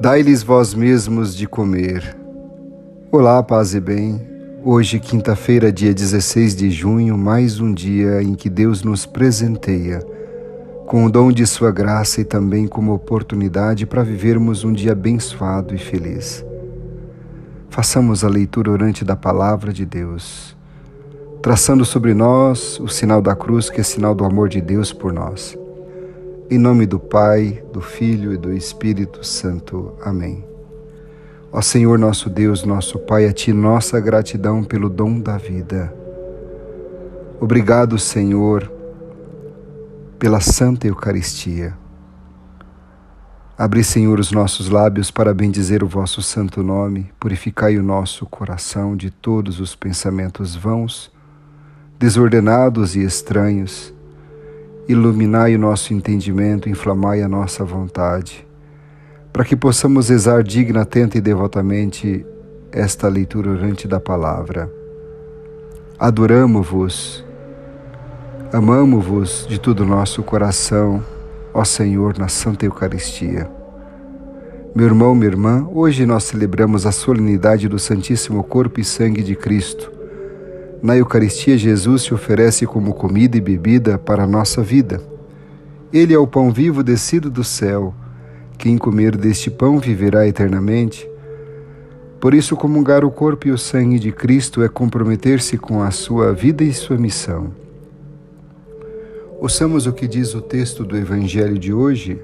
Dai-lhes vós mesmos de comer. Olá, paz e bem. Hoje, quinta-feira, dia 16 de junho, mais um dia em que Deus nos presenteia com o dom de sua graça e também como oportunidade para vivermos um dia abençoado e feliz. Façamos a leitura orante da Palavra de Deus, traçando sobre nós o sinal da cruz, que é sinal do amor de Deus por nós. Em nome do Pai, do Filho e do Espírito Santo. Amém. Ó Senhor, nosso Deus, nosso Pai, a Ti nossa gratidão pelo dom da vida. Obrigado, Senhor, pela Santa Eucaristia. Abri, Senhor, os nossos lábios para bendizer o vosso santo nome, purificai o nosso coração de todos os pensamentos vãos, desordenados e estranhos. Iluminai o nosso entendimento, inflamai a nossa vontade, para que possamos rezar digna, atenta e devotamente esta leitura orante da palavra. Adoramo-vos, amamo-vos de todo o nosso coração, ó Senhor, na Santa Eucaristia. Meu irmão, minha irmã, hoje nós celebramos a solenidade do Santíssimo Corpo e Sangue de Cristo. Na Eucaristia, Jesus se oferece como comida e bebida para a nossa vida. Ele é o pão vivo descido do céu. Quem comer deste pão viverá eternamente. Por isso, comungar o corpo e o sangue de Cristo é comprometer-se com a sua vida e sua missão. Ouçamos o que diz o texto do Evangelho de hoje,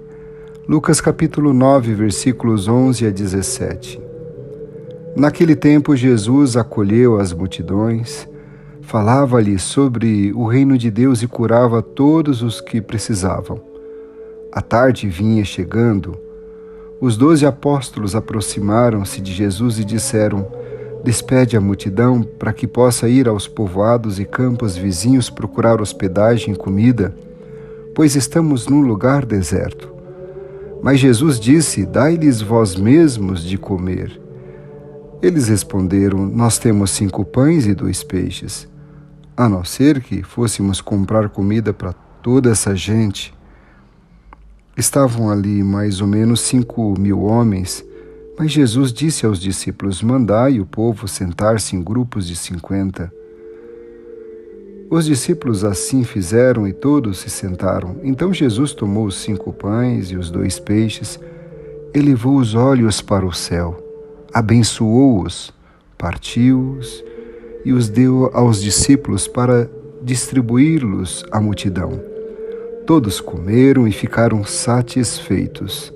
Lucas capítulo 9, versículos 11 a 17. Naquele tempo, Jesus acolheu as multidões, falava-lhes sobre o reino de Deus e curava todos os que precisavam. A tarde vinha chegando. Os 12 apóstolos aproximaram-se de Jesus e disseram: Despede a multidão para que possa ir aos povoados e campos vizinhos procurar hospedagem e comida, pois estamos num lugar deserto. Mas Jesus disse: Dai-lhes vós mesmos de comer. Eles responderam: Nós temos 5 pães e 2 peixes. A não ser que fôssemos comprar comida para toda essa gente. Estavam ali mais ou menos 5.000 homens, mas Jesus disse aos discípulos: Mandai o povo sentar-se em grupos de 50. Os discípulos assim fizeram e todos se sentaram. Então Jesus tomou os 5 pães e os 2 peixes, elevou os olhos para o céu, abençoou-os, partiu-os e os deu aos discípulos para distribuí-los à multidão. Todos comeram e ficaram satisfeitos.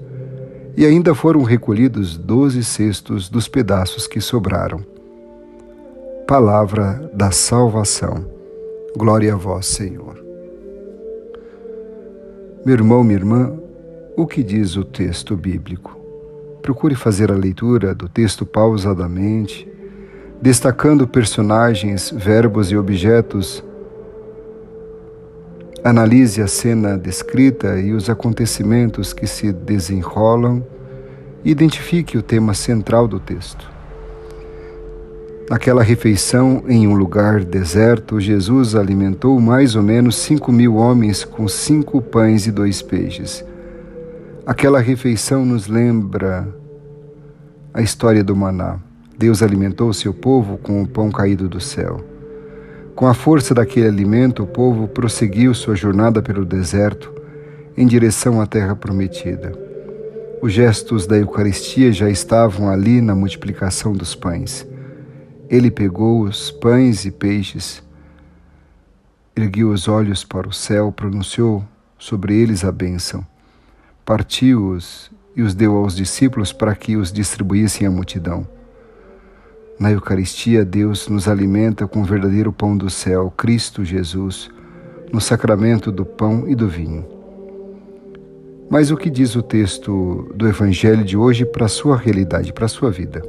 E ainda foram recolhidos 12 cestos dos pedaços que sobraram. Palavra da salvação. Glória a vós, Senhor. Meu irmão, minha irmã, o que diz o texto bíblico? Procure fazer a leitura do texto pausadamente, destacando personagens, verbos e objetos. Analise a cena descrita e os acontecimentos que se desenrolam e identifique o tema central do texto. Naquela refeição em um lugar deserto, Jesus alimentou mais ou menos 5.000 homens com 5 pães e 2 peixes. Aquela refeição nos lembra a história do maná. Deus alimentou seu povo com o pão caído do céu. Com a força daquele alimento, o povo prosseguiu sua jornada pelo deserto, em direção à terra prometida. Os gestos da Eucaristia já estavam ali na multiplicação dos pães. Ele pegou os pães e peixes, ergueu os olhos para o céu, pronunciou sobre eles a bênção, partiu-os e os deu aos discípulos para que os distribuíssem à multidão. Na Eucaristia, Deus nos alimenta com o verdadeiro pão do céu, Cristo Jesus, no sacramento do pão e do vinho. Mas o que diz o texto do Evangelho de hoje para a sua realidade, para a sua vida?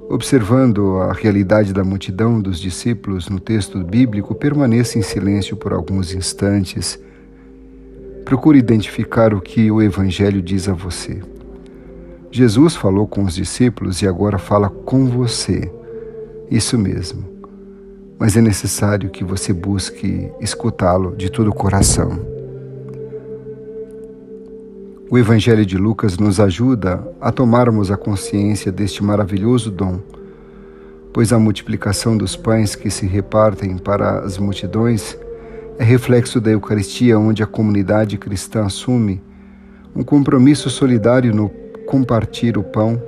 Observando a realidade da multidão dos discípulos no texto bíblico, permaneça em silêncio por alguns instantes. Procure identificar o que o Evangelho diz a você. Jesus falou com os discípulos e agora fala com você. Isso mesmo. Mas é necessário que você busque escutá-lo de todo o coração. O Evangelho de Lucas nos ajuda a tomarmos a consciência deste maravilhoso dom, pois a multiplicação dos pães que se repartem para as multidões é reflexo da Eucaristia, onde a comunidade cristã assume um compromisso solidário no compartilhar o pão,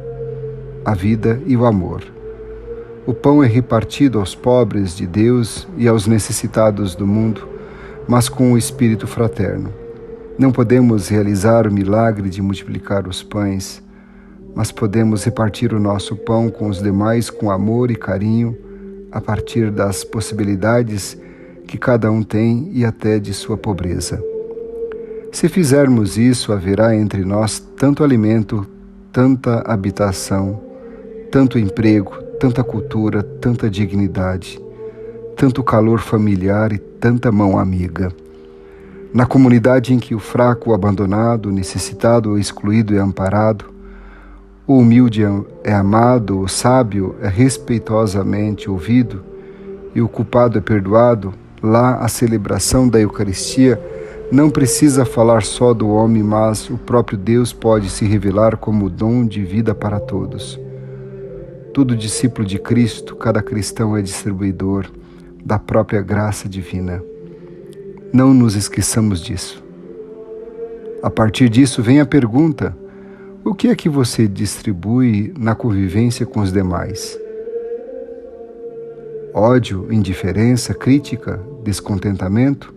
a vida e o amor. O pão é repartido aos pobres de Deus e aos necessitados do mundo, mas com o espírito fraterno. Não podemos realizar o milagre de multiplicar os pães, mas podemos repartir o nosso pão com os demais com amor e carinho, a partir das possibilidades que cada um tem e até de sua pobreza. Se fizermos isso, haverá entre nós tanto alimento, tanta habitação, tanto emprego, tanta cultura, tanta dignidade, tanto calor familiar e tanta mão amiga. Na comunidade em que o fraco, o abandonado, o necessitado, o excluído é amparado, o humilde é amado, o sábio é respeitosamente ouvido e o culpado é perdoado, lá a celebração da Eucaristia não precisa falar só do homem, mas o próprio Deus pode se revelar como dom de vida para todos. Todo discípulo de Cristo, cada cristão é distribuidor da própria graça divina. Não nos esqueçamos disso. A partir disso vem a pergunta: o que é que você distribui na convivência com os demais? Ódio, indiferença, crítica, descontentamento?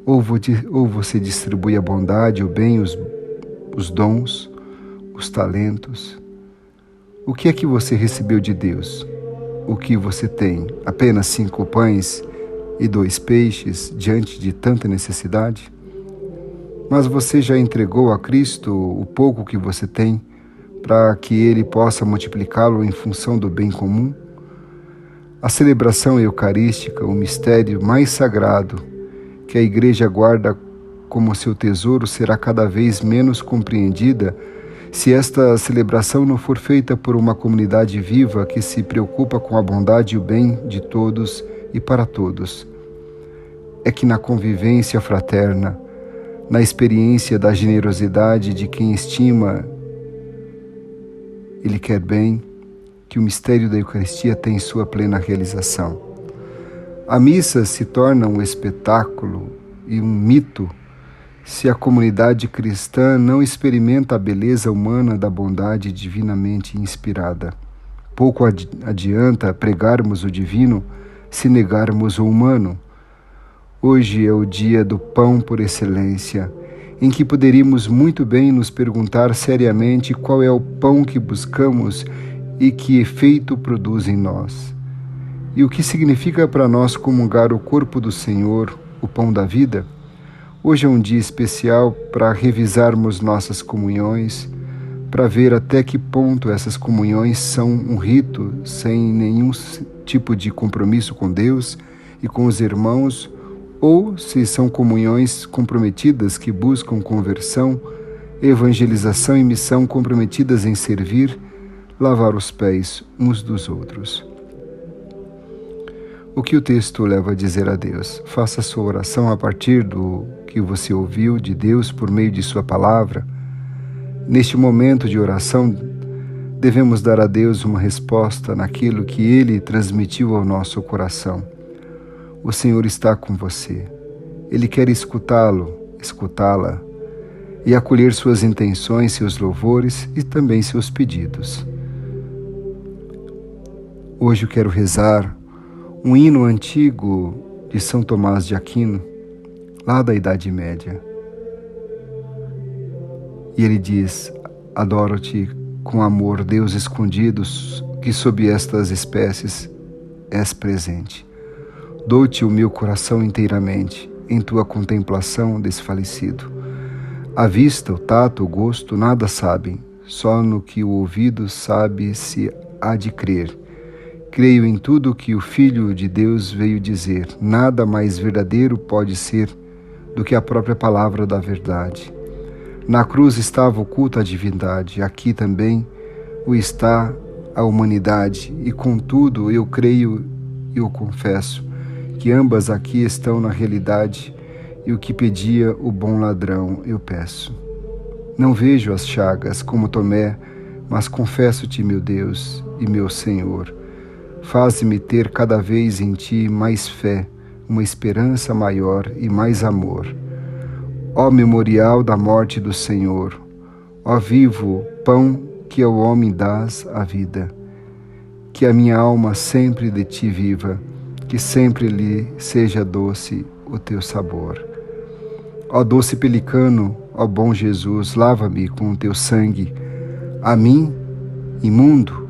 Ou você distribui a bondade, o bem, os dons, os talentos? O que é que você recebeu de Deus? O que você tem? Apenas 5 pães e 2 peixes diante de tanta necessidade? Mas você já entregou a Cristo o pouco que você tem para que Ele possa multiplicá-lo em função do bem comum? A celebração eucarística, o mistério mais sagrado que a Igreja guarda como seu tesouro, será cada vez menos compreendida se esta celebração não for feita por uma comunidade viva que se preocupa com a bondade e o bem de todos e para todos. É que na convivência fraterna, na experiência da generosidade de quem estima e lhe quer bem, que o mistério da Eucaristia tem sua plena realização. A missa se torna um espetáculo e um mito se a comunidade cristã não experimenta a beleza humana da bondade divinamente inspirada. Pouco adianta pregarmos o divino se negarmos o humano. Hoje é o dia do pão por excelência, em que poderíamos muito bem nos perguntar seriamente qual é o pão que buscamos e que efeito produz em nós. E o que significa para nós comungar o corpo do Senhor, o pão da vida? Hoje é um dia especial para revisarmos nossas comunhões, para ver até que ponto essas comunhões são um rito sem nenhum tipo de compromisso com Deus e com os irmãos, ou se são comunhões comprometidas que buscam conversão, evangelização e missão comprometidas em servir, lavar os pés uns dos outros. O que o texto leva a dizer a Deus? Faça a sua oração a partir do que você ouviu de Deus por meio de sua palavra. Neste momento de oração, devemos dar a Deus uma resposta naquilo que Ele transmitiu ao nosso coração. O Senhor está com você. Ele quer escutá-lo, escutá-la e acolher suas intenções, seus louvores e também seus pedidos. Hoje eu quero rezar um hino antigo de São Tomás de Aquino, lá da Idade Média. E ele diz: adoro-te com amor, Deus escondido, que sob estas espécies és presente. Dou-te o meu coração inteiramente, em tua contemplação desfalecido. A vista, o tato, o gosto, nada sabem, só no que o ouvido sabe se há de crer. Creio em tudo que o Filho de Deus veio dizer. Nada mais verdadeiro pode ser do que a própria palavra da verdade. Na cruz estava oculta a divindade, aqui também o está a humanidade, e contudo eu creio e eu confesso que ambas aqui estão na realidade, e o que pedia o bom ladrão eu peço. Não vejo as chagas como Tomé, mas confesso-te, meu Deus e meu Senhor. Faz-me ter cada vez em ti mais fé, uma esperança maior e mais amor. Ó memorial da morte do Senhor, ó vivo pão que ao homem dás a vida, que a minha alma sempre de ti viva, que sempre lhe seja doce o teu sabor. Ó doce pelicano, ó bom Jesus, lava-me com o teu sangue, a mim, imundo,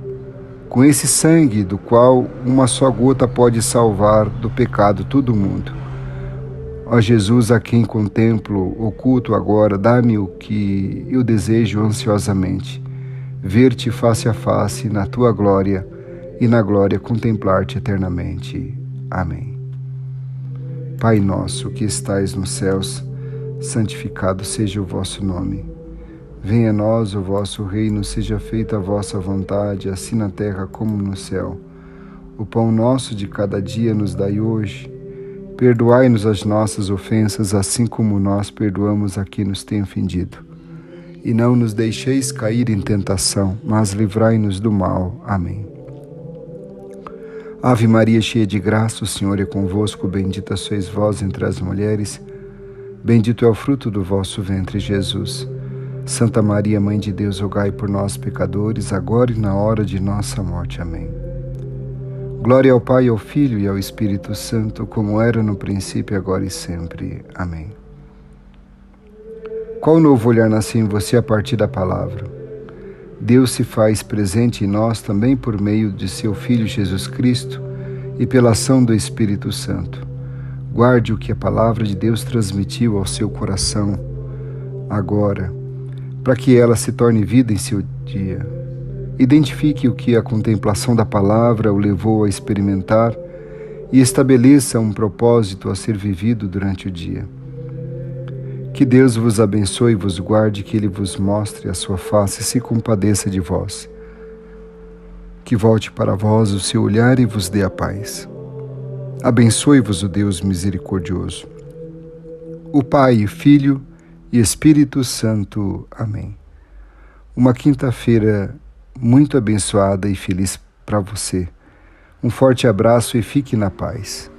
com esse sangue do qual uma só gota pode salvar do pecado todo o mundo. Ó Jesus, a quem contemplo oculto agora, dá-me o que eu desejo ansiosamente, ver-te face a face na tua glória e na glória contemplar-te eternamente. Amém. Pai nosso que estais nos céus, santificado seja o vosso nome. Venha a nós o vosso reino, seja feita a vossa vontade, assim na terra como no céu. O pão nosso de cada dia nos dai hoje. Perdoai-nos as nossas ofensas, assim como nós perdoamos a quem nos tem ofendido. E não nos deixeis cair em tentação, mas livrai-nos do mal. Amém. Ave Maria, cheia de graça, o Senhor é convosco, bendita sois vós entre as mulheres, bendito é o fruto do vosso ventre, Jesus. Santa Maria, Mãe de Deus, rogai por nós, pecadores, agora e na hora de nossa morte. Amém. Glória ao Pai, ao Filho e ao Espírito Santo, como era no princípio, agora e sempre. Amém. Qual novo olhar nasceu em você a partir da palavra? Deus se faz presente em nós também por meio de seu Filho Jesus Cristo e pela ação do Espírito Santo. Guarde o que a palavra de Deus transmitiu ao seu coração agora, para que ela se torne vida em seu dia. Identifique o que a contemplação da palavra o levou a experimentar e estabeleça um propósito a ser vivido durante o dia. Que Deus vos abençoe e vos guarde, que Ele vos mostre a sua face e se compadeça de vós. Que volte para vós o seu olhar e vos dê a paz. Abençoe-vos o Deus misericordioso, o Pai, o Filho e Espírito Santo. Amém. Uma quinta-feira muito abençoada e feliz para você. Um forte abraço e fique na paz.